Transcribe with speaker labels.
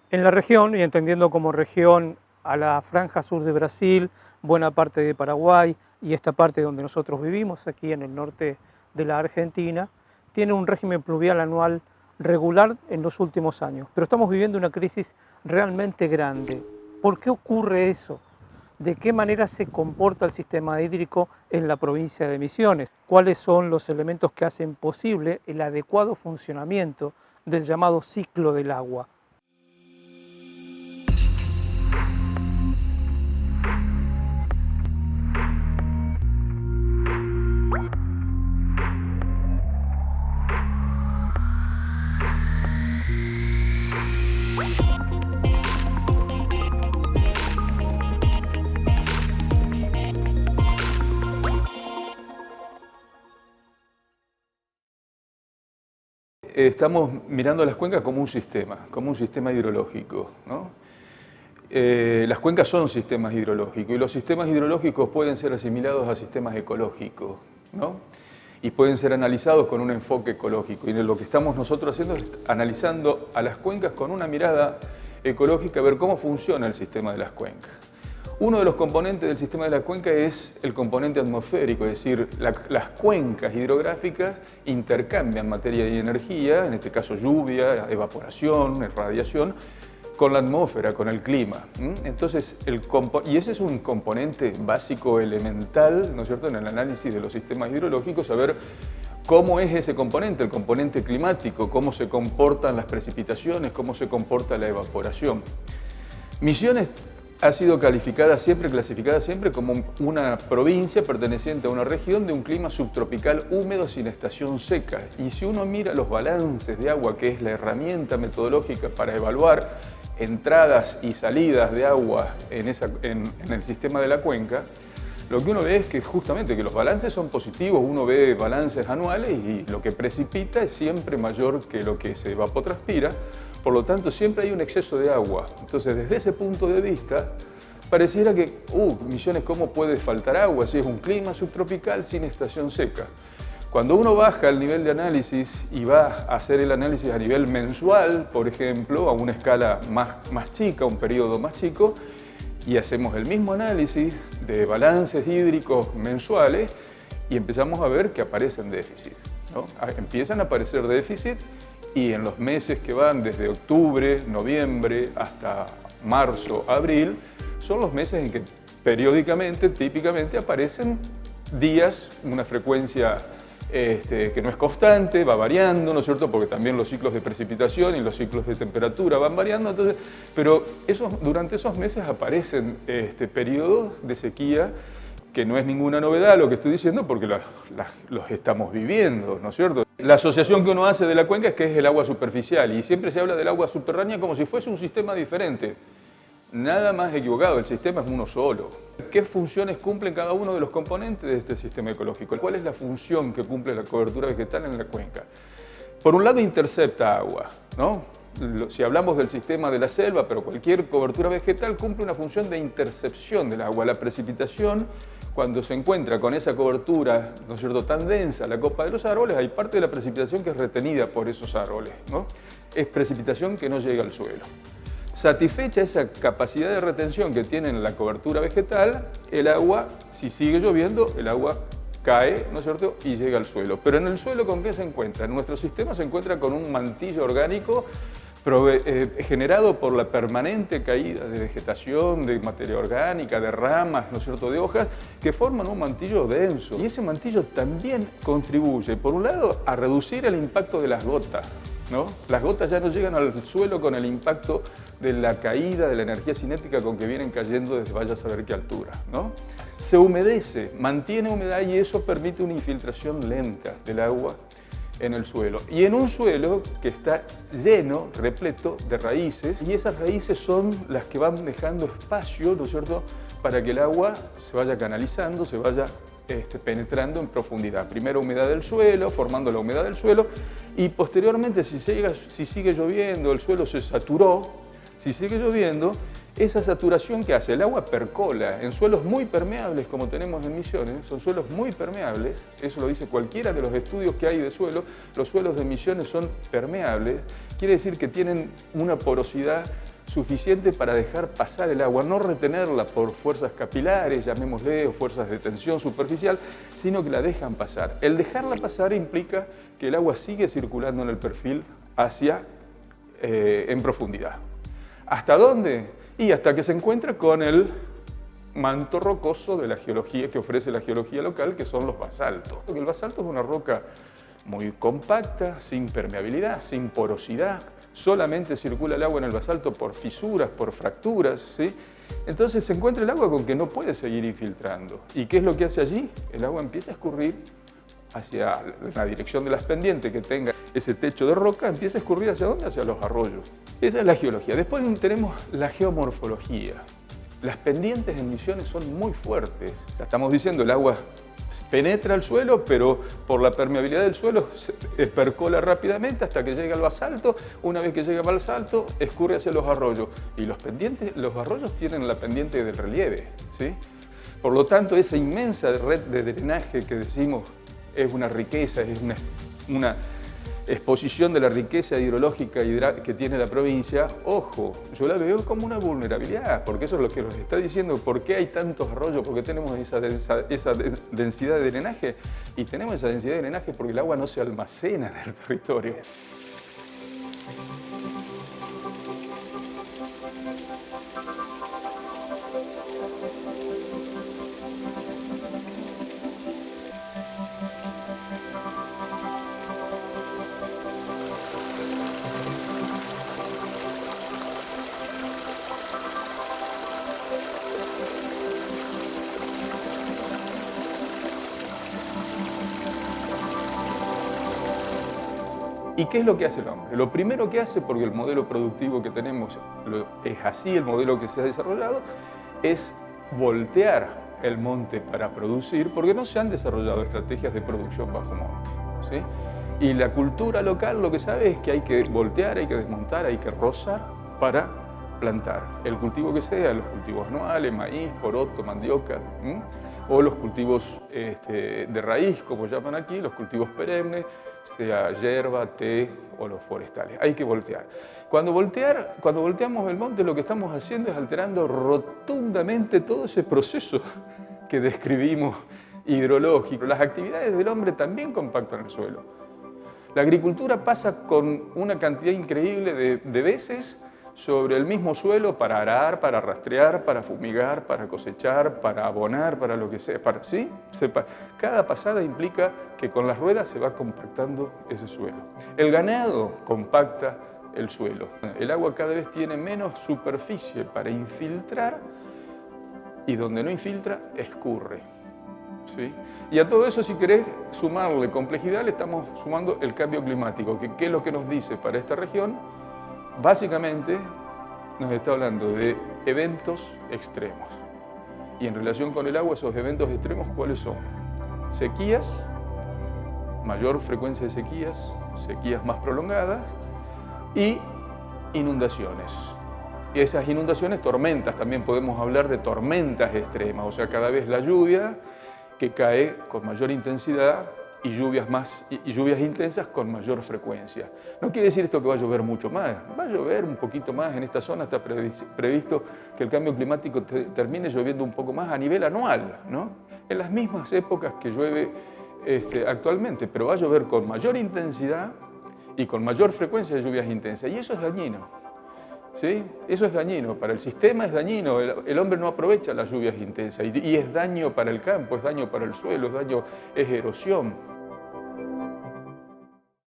Speaker 1: En la región, y entendiendo como región a la franja sur de Brasil, buena parte de Paraguay y esta parte donde nosotros vivimos, aquí en el norte de la Argentina, tiene un régimen pluvial anual regular en los últimos años. Pero estamos viviendo una crisis realmente grande. ¿Por qué ocurre eso? ¿De qué manera se comporta el sistema hídrico en la provincia de Misiones? ¿Cuáles son los elementos que hacen posible el adecuado funcionamiento del llamado ciclo del agua?
Speaker 2: Estamos mirando las cuencas como un sistema hidrológico, ¿no? Las cuencas son sistemas hidrológicos y los sistemas hidrológicos pueden ser asimilados a sistemas ecológicos, ¿no? Y pueden ser analizados con un enfoque ecológico. Y lo que estamos nosotros haciendo es analizando a las cuencas con una mirada ecológica, a ver cómo funciona el sistema de las cuencas. Uno de los componentes del sistema de la cuenca es el componente atmosférico, es decir, las cuencas hidrográficas intercambian materia y energía, en este caso lluvia, evaporación, radiación, con la atmósfera, con el clima. Entonces, y ese es un componente básico, elemental, ¿no es cierto?, en el análisis de los sistemas hidrológicos, saber cómo es ese componente, el componente climático, cómo se comportan las precipitaciones, cómo se comporta la evaporación. Misiones ha sido clasificada siempre como una provincia perteneciente a una región de un clima subtropical húmedo sin estación seca. Y si uno mira los balances de agua, que es la herramienta metodológica para evaluar entradas y salidas de agua en el sistema de la cuenca, lo que uno ve es que justamente que los balances son positivos, uno ve balances anuales y lo que precipita es siempre mayor que lo que se evapotranspira. Por lo tanto, siempre hay un exceso de agua. Entonces, desde ese punto de vista, pareciera que, Misiones, ¿cómo puede faltar agua si es un clima subtropical sin estación seca? Cuando uno baja el nivel de análisis y va a hacer el análisis a nivel mensual, por ejemplo, a una escala más chica, un periodo más chico, y hacemos el mismo análisis de balances hídricos mensuales y empezamos a ver que aparecen déficits, ¿no? Empiezan a aparecer déficits. Y en los meses que van desde octubre, noviembre hasta marzo, abril, son los meses en que periódicamente, típicamente, aparecen días, una frecuencia que no es constante, va variando, ¿no es cierto? Porque también los ciclos de precipitación y los ciclos de temperatura van variando, entonces, pero durante esos meses aparecen periodos de sequía que no es ninguna novedad lo que estoy diciendo porque los estamos viviendo, ¿no es cierto? La asociación que uno hace de la cuenca es que es el agua superficial y siempre se habla del agua subterránea como si fuese un sistema diferente. Nada más equivocado, el sistema es uno solo. ¿Qué funciones cumplen cada uno de los componentes de este sistema ecológico? ¿Cuál es la función que cumple la cobertura vegetal en la cuenca? Por un lado intercepta agua, ¿no? Si hablamos del sistema de la selva, pero cualquier cobertura vegetal cumple una función de intercepción del agua. La precipitación, cuando se encuentra con esa cobertura, ¿no es cierto?, tan densa, la copa de los árboles, hay parte de la precipitación que es retenida por esos árboles, ¿no? Es precipitación que no llega al suelo. Satisfecha esa capacidad de retención que tiene la cobertura vegetal, el agua, si sigue lloviendo, el agua cae, ¿no es cierto?, y llega al suelo. Pero en el suelo, ¿con qué se encuentra? En nuestro sistema se encuentra con un mantillo orgánico generado por la permanente caída de vegetación, de materia orgánica, de ramas, ¿no es cierto?, de hojas, que forman un mantillo denso. Y ese mantillo también contribuye, por un lado, a reducir el impacto de las gotas, ¿no? Las gotas ya no llegan al suelo con el impacto de la caída de la energía cinética con que vienen cayendo desde vaya a saber qué altura, ¿no? Se humedece, mantiene humedad y eso permite una infiltración lenta del agua en el suelo. Y en un suelo que está lleno, repleto de raíces, y esas raíces son las que van dejando espacio, ¿no es cierto?, para que el agua se vaya canalizando, se vaya penetrando en profundidad. Primero humedad del suelo, formando la humedad del suelo, y posteriormente, si sigue lloviendo, el suelo se saturó, si sigue lloviendo, esa saturación que hace el agua percola en suelos muy permeables como tenemos en Misiones, son suelos muy permeables, eso lo dice cualquiera de los estudios que hay de suelo, los suelos de Misiones son permeables, quiere decir que tienen una porosidad suficiente para dejar pasar el agua, no retenerla por fuerzas capilares, llamémosle, o fuerzas de tensión superficial, sino que la dejan pasar. El dejarla pasar implica que el agua sigue circulando en el perfil en profundidad. ¿Hasta dónde? Y hasta que se encuentra con el manto rocoso de la geología que ofrece la geología local, que son los basaltos. El basalto es una roca muy compacta, sin permeabilidad, sin porosidad. Solamente circula el agua en el basalto por fisuras, por fracturas, ¿sí? Entonces se encuentra el agua con que no puede seguir infiltrando. ¿Y qué es lo que hace allí? El agua empieza a escurrir hacia la dirección de las pendientes que tenga ese techo de roca, empieza a escurrir ¿hacia dónde? Hacia los arroyos. Esa es la geología. Después tenemos la geomorfología. Las pendientes en Misiones son muy fuertes. Ya estamos diciendo, el agua penetra el suelo, pero por la permeabilidad del suelo se percola rápidamente hasta que llega al basalto. Una vez que llega al basalto, escurre hacia los arroyos. Y los arroyos tienen la pendiente del relieve, ¿sí? Por lo tanto, esa inmensa red de drenaje que decimos es una riqueza, es una exposición de la riqueza hidrológica que tiene la provincia, ojo, yo la veo como una vulnerabilidad, porque eso es lo que nos está diciendo, ¿por qué hay tantos arroyos? Porque tenemos esa densidad de drenaje, y tenemos esa densidad de drenaje porque el agua no se almacena en el territorio. ¿Y qué es lo que hace el hombre? Lo primero que hace, porque el modelo productivo que tenemos es así, el modelo que se ha desarrollado, es voltear el monte para producir, porque no se han desarrollado estrategias de producción bajo monte, ¿sí? Y la cultura local lo que sabe es que hay que voltear, hay que desmontar, hay que rozar para plantar. El cultivo que sea, los cultivos anuales, maíz, poroto, mandioca, o los cultivos de raíz, como llaman aquí, los cultivos perennes, sea hierba, té o los forestales. Hay que voltear. Cuando volteamos el monte, lo que estamos haciendo es alterando rotundamente todo ese proceso que describimos hidrológico. Las actividades del hombre también compactan el suelo. La agricultura pasa con una cantidad increíble de veces sobre el mismo suelo para arar, para rastrear, para fumigar, para cosechar, para abonar, para lo que sea. ¿Sí? Cada pasada implica que con las ruedas se va compactando ese suelo. El ganado compacta el suelo. El agua cada vez tiene menos superficie para infiltrar y donde no infiltra, escurre. ¿Sí? Y a todo eso, si querés sumarle complejidad, le estamos sumando el cambio climático, que ¿qué es lo que nos dice para esta región? Básicamente nos está hablando de eventos extremos. Y en relación con el agua, esos eventos extremos, ¿cuáles son? Sequías, mayor frecuencia de sequías, sequías más prolongadas, y inundaciones. Y esas inundaciones, tormentas, también podemos hablar de tormentas extremas, o sea, cada vez la lluvia que cae con mayor intensidad y lluvias intensas con mayor frecuencia. No quiere decir esto que va a llover mucho más, va a llover un poquito más. En esta zona está previsto que el cambio climático termine lloviendo un poco más a nivel anual, ¿no? En las mismas épocas que llueve actualmente, pero va a llover con mayor intensidad y con mayor frecuencia de lluvias intensas, y eso es dañino. ¿Sí? Eso es dañino, para el sistema es dañino, el hombre no aprovecha las lluvias intensas y es daño para el campo, es daño para el suelo, es erosión.